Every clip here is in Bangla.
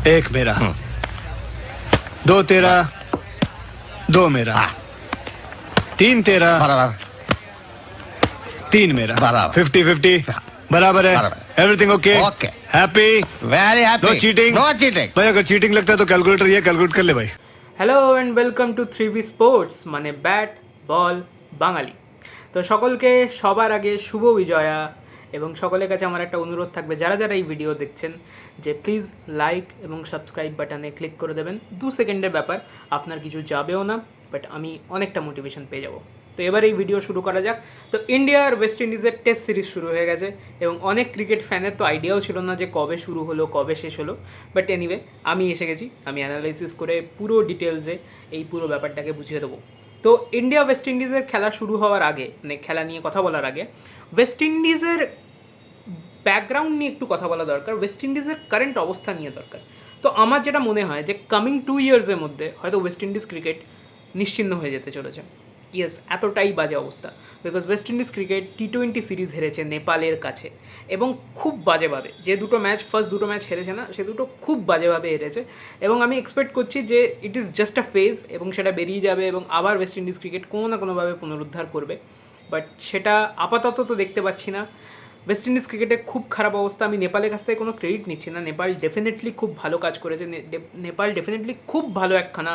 एक मेरा, दो तेरा, दो मेरा, तीन तेरा, बराबर तीन मेरा, बराबर। 50-50 बराबर है। बराबर। Everything okay? Okay. Happy? Very happy. No cheating? No cheating. भाई अगर चीटिंग लगता है तो कैलकुलेटर ये कैलकुलेट कर ले भाई। Hello and welcome to 3B sports মানে ব্যাট বল বাঙালি। তো সকলকে সবার আগে শুভ বিজয়া এবং সকলের কাছে আমার একটা অনুরোধ থাকবে যারা যারা এই ভিডিও দেখছেন যে প্লিজ লাইক এবং সাবস্ক্রাইব বাটনে ক্লিক করে দেবেন। 2 সেকেন্ডের ব্যাপার, আপনার কিছু যাবেও না, বাট আমি অনেকটা মোটিভেশন পেয়ে যাব। তো এবার এই ভিডিও শুরু করা যাক। তো ইন্ডিয়া আর ওয়েস্ট ইন্ডিজের টেস্ট সিরিজ শুরু হয়ে গেছে এবং অনেক ক্রিকেট ফ্যানের তো আইডিয়াও ছিল না যে কবে শুরু হলো কবে শেষ হলো, বাট এনিওয়ে আমি এসে গেছি। আমি অ্যানালাইসিস করে পুরো ডিটেলসে এই পুরো ব্যাপারটাকে বুঝিয়ে দেবো। তো ইন্ডিয়া ওয়েস্ট ইন্ডিজের খেলা শুরু হওয়ার আগে, মানে খেলা নিয়ে কথা বলার আগে ওয়েস্ট ইন্ডিজের ব্যাকগ্রাউন্ড নিয়ে একটু কথা বলা দরকার, ওয়েস্ট ইন্ডিজের কারেন্ট অবস্থা নিয়ে দরকার। তো আমার যেটা মনে হয় যে কামিং 2 ইয়ার্সের মধ্যে হয়তো ওয়েস্ট ইন্ডিজ ক্রিকেট নিশ্চিহ্ন হয়ে যেতে চলেছে। ইয়েস, এতটাই বাজে অবস্থা। Because West Indies cricket T20 series হেরেছে নেপালের কাছে এবং খুব বাজেভাবে। যে দুটো ম্যাচ ফার্স্ট দুটো ম্যাচ হেরেছে না, সে দুটো খুব বাজেভাবে হেরেছে এবং আমি এক্সপেক্ট করছি যে it is just a phase এবং সেটা বেরিয়ে যাবে এবং আবার ওয়েস্ট ইন্ডিজ ক্রিকেট কোনো না কোনোভাবে পুনরুদ্ধার করবে। বাট সেটা আপাতত তো দেখতে পাচ্ছি না। ওয়েস্ট ইন্ডিজ ক্রিকেটের খুব খারাপ অবস্থা। আমি নেপালের কাছ থেকে কোনো ক্রেডিট নিচ্ছি না, নেপাল ডেফিনেটলি খুব ভালো কাজ করেছে, নেপাল ডেফিনেটলি খুব ভালো একখানা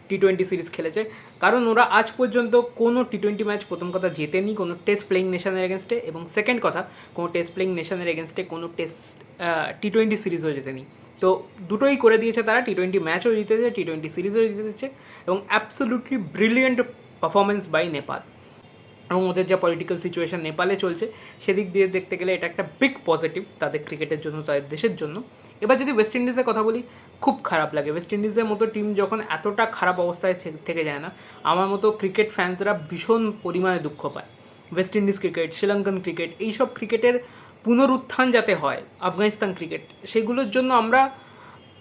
T20 সিরিজ খেলেছে, কারণ ওরা আজ পর্যন্ত কোনো T20 ম্যাচ প্রথম কথা জেতেনি কোনো টেস্ট প্লেয়িং নেশনের এগেনস্টে, এবং সেকেন্ড কথা কোনো টেস্ট প্লেয়িং নেশনের এগেনস্টে কোনো টেস্ট T20 সিরিজও জেতেনি। তো দুটোই করে দিয়েছে তারা, T20 ম্যাচও জিতেছে, T20 সিরিজও জিতেছে এবং absolutely brilliant performance by Nepal. এবং ওদের যা পলিটিক্যাল সিচুয়েশান নেপালে চলছে সেদিক দিয়ে দেখতে গেলে এটা একটা বিগ পজিটিভ তাদের ক্রিকেটের জন্য, তাদের দেশের জন্য। এবার যদি ওয়েস্ট ইন্ডিজের কথা বলি, খুব খারাপ লাগে। ওয়েস্ট ইন্ডিজের মতো টিম যখন এতটা খারাপ অবস্থায় থেকে যায় না, আমার মতো ক্রিকেট ফ্যান্সরা ভীষণ পরিমাণে দুঃখ পায়। West Indies cricket, Sri Lankan cricket, এইসব ক্রিকেটের পুনরুত্থান যাতে হয়, আফগানিস্তান ক্রিকেট, সেগুলোর জন্য আমরা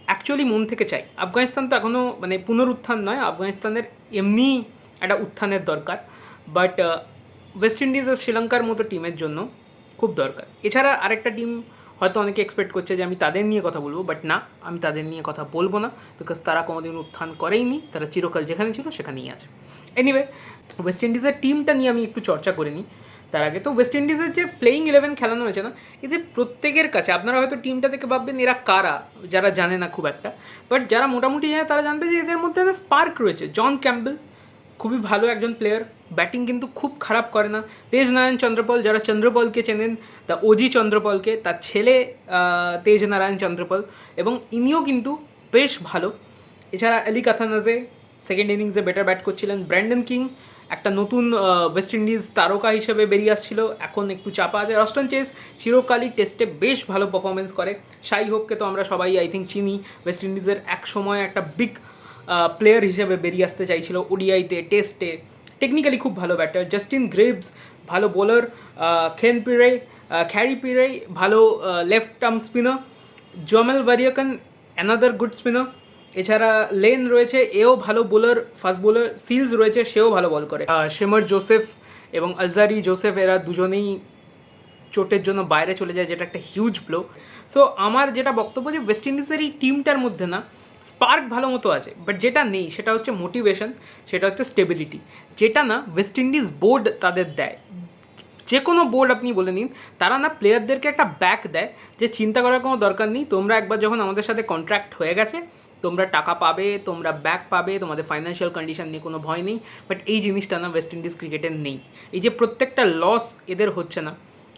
অ্যাকচুয়ালি মন থেকে চাই। আফগানিস্তান তো এখনও মানে পুনরুত্থান নয়, আফগানিস্তানের এমনি একটা উত্থানের দরকার, বাট ওয়েস্ট ইন্ডিজ আর শ্রীলঙ্কার মতো টিমের জন্য খুব দরকার। এছাড়া আরেকটা টিম হয়তো অনেকে এক্সপেক্ট করছে যে আমি তাদের নিয়ে কথা বলবো, বাট না, আমি তাদের নিয়ে কথা বলবো না, বিকজ তারা কোনোদিন উত্থান করেইনি, তারা চিরকাল যেখানে ছিল সেখানেই আছে। এনিওয়ে, ওয়েস্ট ইন্ডিজের টিমটা নিয়ে আমি একটু চর্চা করে নিই তার আগে। তো ওয়েস্ট ইন্ডিজের যে প্লেয়িং 11 খেলানো হয়েছে না, এদের প্রত্যেকের কাছে আপনারা হয়তো টিমটা থেকে ভাববেন এরা কারা, যারা জানে না খুব একটা, বাট যারা মোটামুটি জানে তারা জানবে যে এদের মধ্যে না স্পার্ক রয়েছে। জন ক্যাম্বেল খুবই ভালো একজন প্লেয়ার, ব্যাটিং কিন্তু খুব খারাপ করে না। তেজ নারায়ণ চন্দ্রপল, যারা চন্দ্রপলকে চেনেন, তা ওজি চন্দ্রপলকে, তার ছেলে তেজ নারায়ণ চন্দ্রপল, এবং ইনিও কিন্তু বেশ ভালো। এছাড়া আলী কাথানাজে সেকেন্ড ইনিংসে বেটার ব্যাট করছিলেন। ব্র্যান্ডন কিং একটা নতুন ওয়েস্ট ইন্ডিজ তারকা হিসেবে বেরিয়ে আসছিল, এখন একটু চাপা আছে। অস্টন চেস চিরকালই টেস্টে বেশ ভালো পারফরমেন্স করে। শাই হোপকে তো আমরা সবাই আই থিঙ্ক চিনি, ওয়েস্ট ইন্ডিজের এক সময় একটা বিগ প্লেয়ার হিসেবে বেরিয়ে আসতে চাইছিল ওডিআইতে, টেস্টে। টেকনিক্যালি খুব ভালো ব্যাটার। জাস্টিন গ্রেভস ভালো বোলার। খ্যারি পিরে ভালো left arm spinner. Jomel Warrican another good spinner. এছাড়া লেন রয়েছে, এও ভালো বোলার, ফাস্ট বোলার। সিলস রয়েছে, সেও ভালো বল করে। শেমার জোসেফ এবং আলজারি জোসেফ এরা দুজনেই চোটের জন্য বাইরে চলে যায়, যেটা একটা হিউজ ব্লো। সো আমার যেটা বক্তব্য যে ওয়েস্ট ইন্ডিজের এই টিমটার মধ্যে না স্পার্ক ভালো মতো আছে, বাট যেটা নেই সেটা হচ্ছে মোটিভেশন, সেটা হচ্ছে স্টেবিলিটি, যেটা না ওয়েস্ট ইন্ডিজ বোর্ড তাদের দেয়। যে কোনো বোর্ড আপনি বলে নিন, তারা না প্লেয়ারদেরকে একটা ব্যাক দেয় যে চিন্তা করার কোনো দরকার নেই, তোমরা একবার যখন আমাদের সাথে কন্ট্রাক্ট হয়ে গেছে তোমরা টাকা পাবে, তোমরা ব্যাক পাবে, তোমাদের ফাইন্যান্সিয়াল কন্ডিশন নিয়ে কোনো ভয় নেই। বাট এই জিনিসটা না ওয়েস্ট ইন্ডিজ ক্রিকেটের নেই। এই যে প্রত্যেকটা লস এদের হচ্ছে না,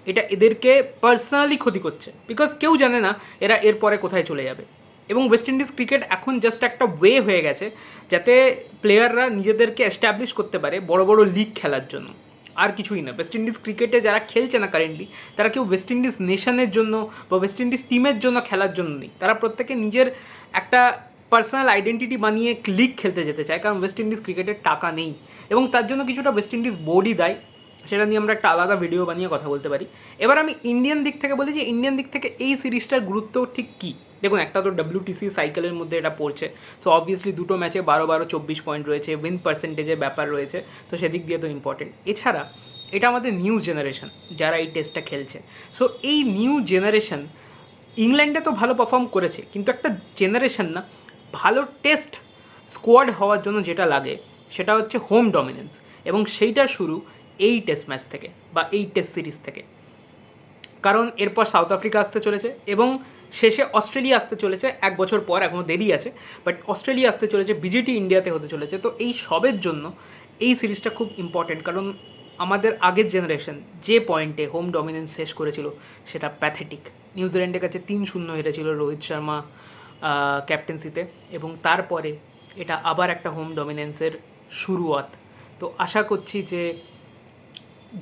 এটা এদেরকে পার্সোনালি ক্ষতি করছে, বিকজ কেউ জানে না এরা এরপরে কোথায় চলে যাবে। এবং ওয়েস্ট ইন্ডিজ ক্রিকেট এখন জাস্ট একটা ওয়ে হয়ে গেছে যাতে প্লেয়াররা নিজেদেরকে এস্টাবলিশ করতে পারে বড় বড় লিগ খেলার জন্য, আর কিছুই না। ওয়েস্ট ইন্ডিজ ক্রিকেটে যারা খেলছে না কারেন্টলি, তারা কেউ ওয়েস্ট ইন্ডিজ নেশনের জন্য বা ওয়েস্ট ইন্ডিজ টিমের জন্য খেলার জন্য নেই, তারা প্রত্যেকে নিজের একটা পার্সোনাল আইডেন্টিটি বানিয়ে লিগ খেলতে যেতে চায়, কারণ ওয়েস্ট ইন্ডিজ ক্রিকেটের টাকা নেই এবং তার জন্য কিছুটা ওয়েস্ট ইন্ডিজ বোর্ডই দায়ী। সেটা নিয়ে আমরা একটা আলাদা ভিডিও বানিয়ে কথা বলতে পারি। এবার আমি ইন্ডিয়ান দিক থেকে বলি যে ইন্ডিয়ান দিক থেকে এই সিরিজটার গুরুত্ব ঠিক কী। দেখুন, একটা তো WTC সাইকেলের মধ্যে এটা পড়ছে, সো অবভিয়াসলি দুটো ম্যাচে 12-12 24 পয়েন্ট রয়েছে, উইন পার্সেন্টেজের ব্যাপার রয়েছে, তো সেদিক দিয়ে তো ইম্পর্টেন্ট। এছাড়া এটা আমাদের নিউ জেনারেশন যারা এই টেস্টটা খেলছে, সো এই নিউ জেনারেশন ইংল্যান্ডে তো ভালো পারফর্ম করেছে, কিন্তু একটা জেনারেশন না, ভালো টেস্ট স্কোয়াড হওয়ার জন্য যেটা লাগে সেটা হচ্ছে হোম ডমিনেন্স, এবং সেইটার শুরু এই টেস্ট ম্যাচ থেকে বা এই টেস্ট সিরিজ থেকে। কারণ এরপর সাউথ আফ্রিকা আসতে চলেছে এবং শেষে অস্ট্রেলিয়া আসতে চলেছে 1 বছর পর, এখনও দেরি আছে, বাট অস্ট্রেলিয়া আসতে চলেছে, বিজিটি ইন্ডিয়াতে হতে চলেছে। তো এই সবের জন্য এই সিরিজটা খুব ইম্পর্টেন্ট, কারণ আমাদের আগের জেনারেশন যে পয়েন্টে হোম ডমিনেন্স শেষ করেছিল সেটা প্যাথেটিক। নিউজিল্যান্ডের কাছে 3-0 হেরেছিল রোহিত শর্মা ক্যাপ্টেন্সিতে, এবং তারপরে এটা আবার একটা হোম ডমিনেন্সের শুরুয়াত। তো আশা করছি যে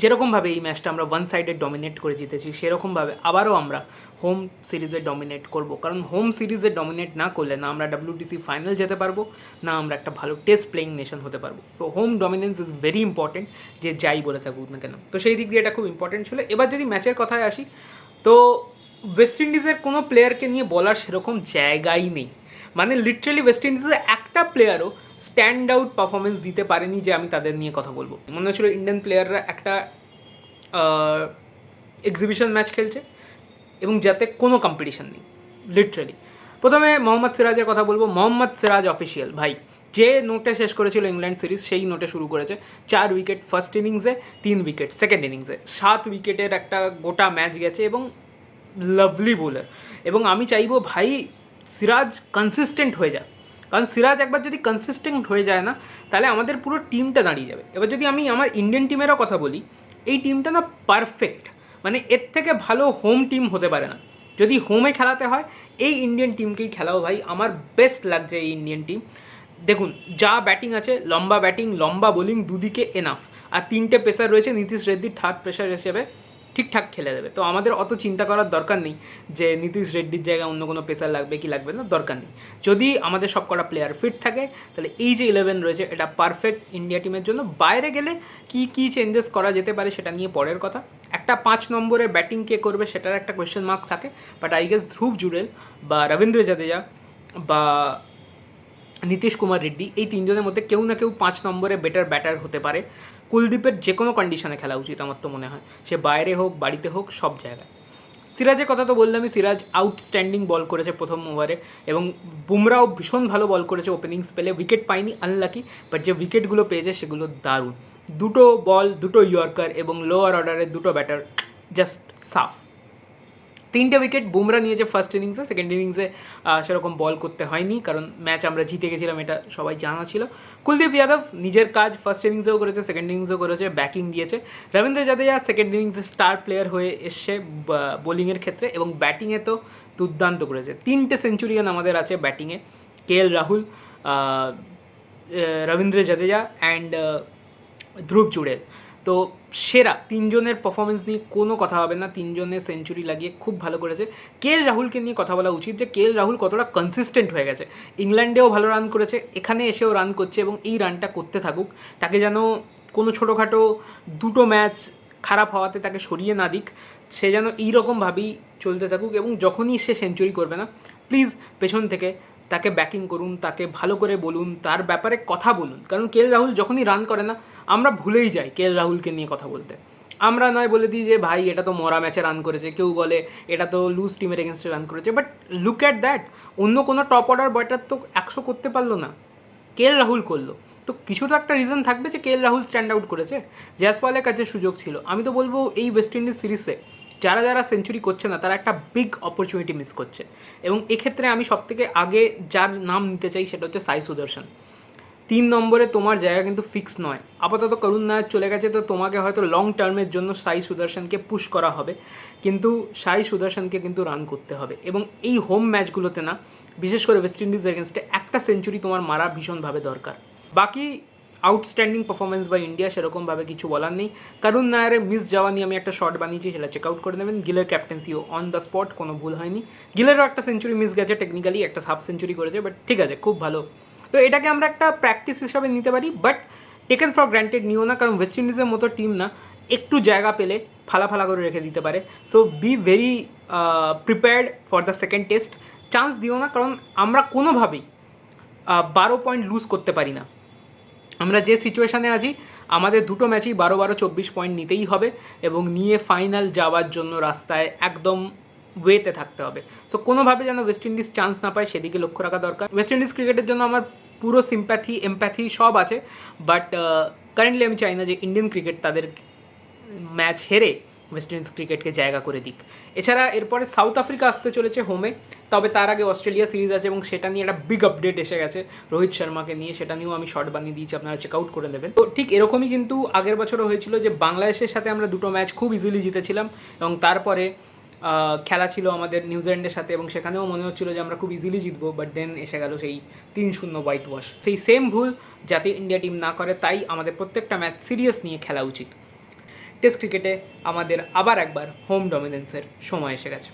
যেরকমভাবে এই ম্যাচটা আমরা ওয়ান সাইডে ডমিনেট করে জিতেছি, সেরকমভাবে আবারও আমরা হোম সিরিজে ডমিনেট করব। কারণ হোম সিরিজে ডমিনেট না করলে না আমরা WTC ফাইনাল যেতে পারবো, না আমরা একটা ভালো টেস্ট প্লেয়িং নেশন হতে পারবো। So home dominance is very important, যে যাই বলে থাকুক না কেন। তো সেই দিক দিয়ে এটা খুব ইম্পর্টেন্ট ছিল। এবার যদি ম্যাচের কথায় আসি, তো ওয়েস্ট ইন্ডিজের কোনো প্লেয়ারকে নিয়ে বলার সেরকম জায়গাই নেই। মানে লিটারালি ওয়েস্ট ইন্ডিজের একটা প্লেয়ারও স্ট্যান্ড আউট পারফরমেন্স দিতে পারেনি যে আমি তাদের নিয়ে কথা বলবো। মনে হচ্ছিল ইন্ডিয়ান প্লেয়াররা একটা এক্সিবিশন ম্যাচ খেলছে এবং যাতে কোনো কম্পিটিশন নেই লিটারালি। প্রথমে মোহাম্মদ সিরাজের কথা বলবো। মোহাম্মদ সিরাজ অফিসিয়াল ভাই যে নোটে শেষ করেছিল ইংল্যান্ড সিরিজ, সেই নোটে শুরু করেছে। 4 উইকেট ফার্স্ট ইনিংসে, 3 উইকেট সেকেন্ড ইনিংসে, 7 উইকেটের একটা গোটা ম্যাচ গেছে এবং লাভলি বোলার। এবং আমি চাইবো ভাই সিরাজ কনসিস্টেন্ট হয়ে যায়, কারণ সিরাজ একবার যদি কনসিস্টেন্ট হয়ে যায় না, তাহলে আমাদের পুরো টিমটা দাঁড়িয়ে যাবে। এবার যদি আমি আমার ইন্ডিয়ান টিমেরও কথা বলি, এই টিমটা না পারফেক্ট, মানে এর থেকে ভালো হোম টিম হতে পারে না। যদি হোমে খেলাতে হয় এই ইন্ডিয়ান টিমকেই খেলাও ভাই, আমার বেস্ট লাগছে এই ইন্ডিয়ান টিম। দেখুন যা ব্যাটিং আছে, লম্বা ব্যাটিং, লম্বা বোলিং, দুদিকে এনাফ, আর 3টে পেসার রয়েছে। নীতিশ রেড্ডি থার্ড পেসার হিসেবে ঠিকঠাক খেলে দেবে। তো আমাদের অত চিন্তা করার দরকার নেই যে নীতিশ রেড্ডির জায়গায় অন্য কোনো পেসার লাগবে কি লাগবে না, দরকার নেই। যদি আমাদের সব কটা প্লেয়ার ফিট থাকে তাহলে এই যে 11 রয়েছে এটা পারফেক্ট ইন্ডিয়া টিমের জন্য। বাইরে গেলে কি চেঞ্জেস করা যেতে পারে সেটা নিয়ে পরের কথা। একটা 5 নম্বরে ব্যাটিং কে করবে সেটার একটা কোয়েশ্চেন মার্ক থাকে, বাট আই গেস ধ্রুব জুড়েল বা রবীন্দ্র জাদেজা বা নীতিশ কুমার রেড্ডি, এই 3 জনের মধ্যে কেউ না কেউ 5 নম্বরে বেটার ব্যাটার হতে পারে। কুলদীপের যে কোনো কন্ডিশনে খেলা উচিত আমার তো মনে হয়, সে বাইরে হোক বাড়িতে হোক সব জায়গায়। সিরাজের কথা তো বললামই, সিরাজ আউটস্ট্যান্ডিং বল করেছে প্রথম ওভারে, এবং বুমরাও ভীষণ ভালো বল করেছে ওপেনিং স্পেলে। উইকেট পায়নি, আনলাকি, বাট যে উইকেটগুলো পেয়েছে সেগুলো দারুণ। 2টো বল, 2টো ইয়র্কার এবং লোয়ার অর্ডারের 2টো ব্যাটার জাস্ট সাফ। 3টে উইকেট বুমরা নিয়েছে ফার্স্ট ইনিংসে, সেকেন্ড ইনিংসে সেরকম বল করতে হয়নি, কারণ ম্যাচ আমরা জিতে গেছিলাম, এটা সবাই জানা ছিল। কুলদীপ যাদব নিজের কাজ ফার্স্ট ইনিংসেও করেছে, সেকেন্ড ইনিংসেও করেছে, ব্যাকিং দিয়েছে। রবীন্দ্র জাদেজা সেকেন্ড ইনিংসে স্টার প্লেয়ার হয়ে এসছে বোলিংয়ের ক্ষেত্রে, এবং ব্যাটিংয়ে তো দুর্দান্ত করেছে। 3টে সেঞ্চুরিয়ান আমাদের আছে ব্যাটিংয়ে, KL রাহুল, রবীন্দ্র জাদেজা অ্যান্ড ধ্রুব জুড়েল। তো সেরা 3 জনের পারফরমেন্স নিয়ে কোনো কথা হবে না, 3 জনের সেঞ্চুরি লাগিয়ে খুব ভালো করেছে। KL রাহুলকে নিয়ে কথা বলা উচিত যে KL রাহুল কতটা কনসিস্টেন্ট হয়ে গেছে। ইংল্যান্ডেও ভালো রান করেছে, এখানে এসেও রান করছে, এবং এই রানটা করতে থাকুক। তাকে যেন কোনো ছোটোখাটো 2টো ম্যাচ খারাপ হওয়াতে তাকে সরিয়ে না দিক, সে যেন এইরকমভাবেই চলতে থাকুক। এবং যখনই সে সেঞ্চুরি করবে না, প্লিজ পেছন থেকে তাকে ব্যাকিং করুন, তাকে ভালো করে বলুন, তার ব্যাপারে কথা বলুন। কারণ KL রাহুল যখনই রান করে না, আমরা ভুলেই যাই KL রাহুলকে নিয়ে কথা বলতে। আমরা নয় বলে দিই যে ভাই এটা তো মরা ম্যাচে রান করেছে, কেউ বলে এটা তো লুজ টিমের এগেনস্টে রান করেছে, বাট লুক অ্যাট দ্যাট, অন্য কোনো টপ অর্ডার ব্যাটার তো 100 করতে পারলো না, KL রাহুল করলো। তো কিছু তো একটা রিজন থাকবে যে KL রাহুল স্ট্যান্ড আউট করেছে। জয়সওয়ালের কাছে সুযোগ ছিল। আমি তো বলবো এই ওয়েস্ট ইন্ডিজ সিরিজে যারা সেঞ্চুরি করছে না তারা একটা বিগ অপরচুনিটি মিস করছে, এবং এক্ষেত্রে আমি সবথেকে আগে যার নাম নিতে চাই সেটা হচ্ছে সাই সুদর্শন। 3 নম্বরে তোমার জায়গা কিন্তু ফিক্স নয়। আপাতত করুণ নায়ক চলে গেছে, তো তোমাকে হয়তো লং টার্মের জন্য সাই সুদর্শনকে পুশ করা হবে, কিন্তু সাই সুদর্শনকে কিন্তু রান করতে হবে। এবং এই হোম ম্যাচগুলোতে না, বিশেষ করে ওয়েস্ট ইন্ডিজ এগেনস্টে একটা সেঞ্চুরি তোমার মারা ভীষণভাবে দরকার। বাকি আউটস্ট্যান্ডিং পারফরমেন্স বা ইন্ডিয়া সেরকমভাবে কিছু বলার নেই। করুণ নায়ারের মিস যাওয়া নিয়ে আমি একটা শর্ট বানিয়েছি, সেটা চেক আউট করে নেবেন। গিলের ক্যাপ্টেন্সিও অন দ্য স্পট, কোনো ভুল হয়নি। গিলেরও একটা সেঞ্চুরি মিস গেছে, টেকনিক্যালি একটা হাফ সেঞ্চুরি করেছে, বাট ঠিক আছে, খুব ভালো। তো এটাকে আমরা একটা প্র্যাকটিস হিসাবে নিতে পারি, বাট টেকেন ফর গ্র্যান্টেড নিও না, কারণ ওয়েস্ট ইন্ডিজের মতো টিম না একটু জায়গা পেলে ফালা করে রেখে দিতে পারে। So be very prepared for the second test. Chance দিও না, কারণ আমরা কোনোভাবেই 12 পয়েন্ট লুজ করতে পারি না। আমরা যে সিচুয়েশানে আছি, আমাদের 2টো ম্যাচই 12-24 পয়েন্ট নিতেই হবে, এবং নিয়ে ফাইনাল যাওয়ার জন্য রাস্তায় একদম ওয়েতে থাকতে হবে। সো কোনোভাবে যেন ওয়েস্ট ইন্ডিজ চান্স না পায় সেদিকে লক্ষ্য রাখা দরকার। ওয়েস্ট ইন্ডিজ ক্রিকেটের জন্য আমার পুরো সিম্প্যাথি এমপ্যাথি সব আছে, বাট কারেন্টলি আমি চাই না যে ইন্ডিয়ান ক্রিকেট তাদের ম্যাচ হেরে ওয়েস্ট ইন্ডিজ ক্রিকেটকে জায়গা করে দিক। এছাড়া এরপরে সাউথ আফ্রিকা আসতে চলেছে হোমে, তবে তার আগে অস্ট্রেলিয়া সিরিজ আছে এবং সেটা নিয়ে একটা বিগ আপডেট এসে গেছে রোহিত শর্মাকে নিয়ে, সেটা নিয়েও আমি শর্ট বানিয়ে দিয়েছি, আপনারা চেক আউট করে নেবেন। তো ঠিক এরকমই কিন্তু আগের বছরও হয়েছিল যে বাংলাদেশের সাথে আমরা দুটো ম্যাচ খুব ইজিলি জিতেছিলাম এবং তারপরে খেলা ছিল আমাদের নিউজিল্যান্ডের সাথে এবং সেখানেও মনে হচ্ছিল যে আমরা খুব ইজিলি জিতবো, বাট দেন এসে গেল সেই 3-0 হোয়াইট ওয়াশ। সেই সেম ভুল যাতে ইন্ডিয়া টিম না করে, তাই আমাদের প্রত্যেকটা ম্যাচ সিরিয়াস নিয়ে খেলা উচিত। টেস্ট ক্রিকেটে আমাদের আবার একবার হোম ডমিনেন্সের সময় এসে গেছে।